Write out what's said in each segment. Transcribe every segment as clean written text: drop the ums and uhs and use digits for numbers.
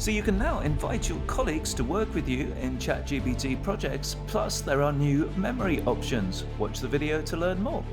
So you can now invite your colleagues to work with you in ChatGPT projects, plus there are new memory options. Watch the video to learn more.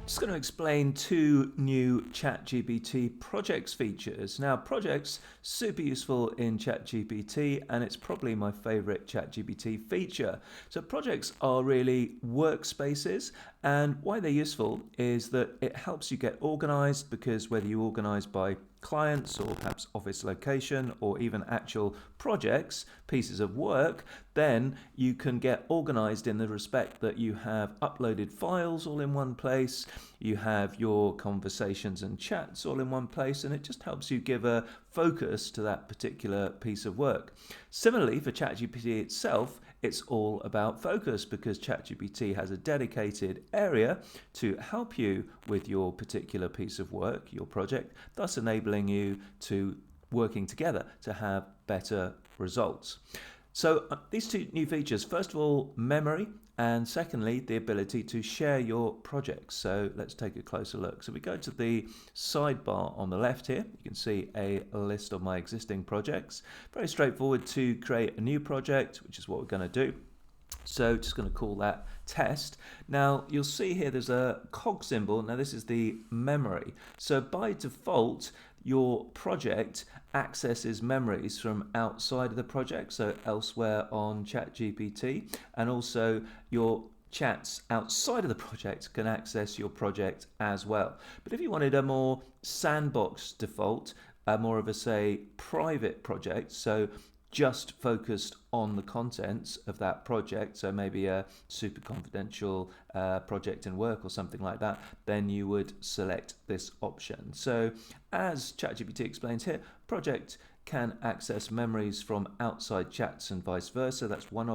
Just going to explain two new ChatGPT projects features. Now, projects super useful in ChatGPT, and it's probably my favorite ChatGPT feature. So projects are really workspaces, and why they're useful is that it helps you get organized, because whether you organize by clients or perhaps office location or even actual projects, pieces of work, then you can get organized in the respect that you have uploaded files all in one place, you have your conversations and chats all in one place, and it just helps you give a focus to that particular piece of work. Similarly, for ChatGPT itself, it's all about focus, because ChatGPT has a dedicated area to help you with your particular piece of work, your project, thus enabling you to working together to have better results. So these two new features, first of all, memory, and secondly, the ability to share your projects. So let's take a closer look. So we go to the sidebar on the left here. You can see a list of my existing projects. Very straightforward to create a new project, which is what we're going to do. So just going to call that test. Now you'll see here there's a cog symbol. Now this is the memory. So by default, your project accesses memories from outside of the project, so elsewhere on ChatGPT, and also your chats outside of the project can access your project as well. But if you wanted a more sandbox default, more of a, say, private project, so just focused on the contents of that project, so maybe a super confidential project in work or something like that, then you would select this option. So as ChatGPT explains here, project can access memories from outside chats and vice versa. That's one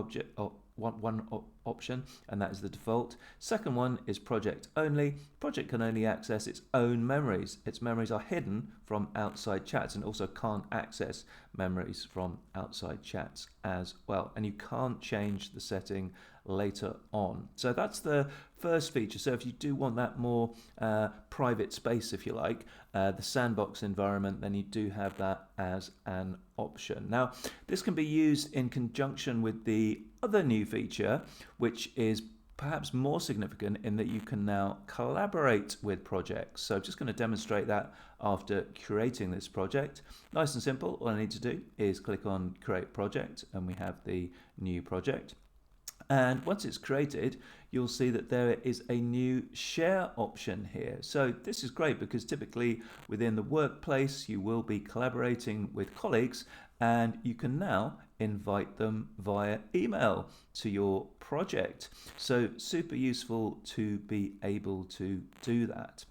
option, and that is the default. Second one is project only. Project can only access its own memories. Its memories are hidden from outside chats, and also can't access memories from outside chats as well. And you can't change the setting later on. So that's the first feature. So if you do want that more private space, if you like, the sandbox environment, then you do have that as an option. Now, this can be used in conjunction with the other new feature, which is perhaps more significant in that you can now collaborate with projects. So I'm just going to demonstrate that after creating this project. Nice and simple. All I need to do is click on Create Project, and we have the new project. And once it's created, you'll see that there is a new share option here. So this is great, because typically within the workplace, you will be collaborating with colleagues, and you can now invite them via email to your project. So super useful to be able to do that.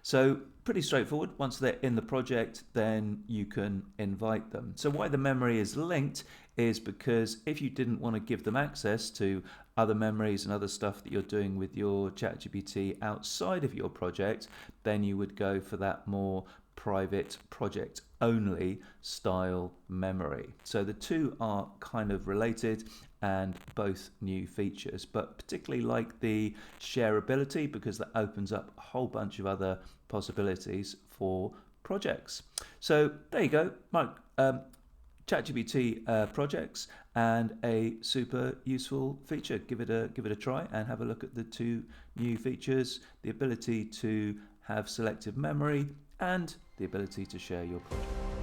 So pretty straightforward. Once they're in the project, then you can invite them. So why the memory is linked is because if you didn't want to give them access to other memories and other stuff that you're doing with your ChatGPT outside of your project, then you would go for that more private project only style memory. So the two are kind of related and both new features, but particularly like the shareability, because that opens up a whole bunch of other possibilities for projects. So there you go, Mike. ChatGPT projects, and a super useful feature. Give it a try and have a look at the two new features: the ability to have selective memory and the ability to share your project.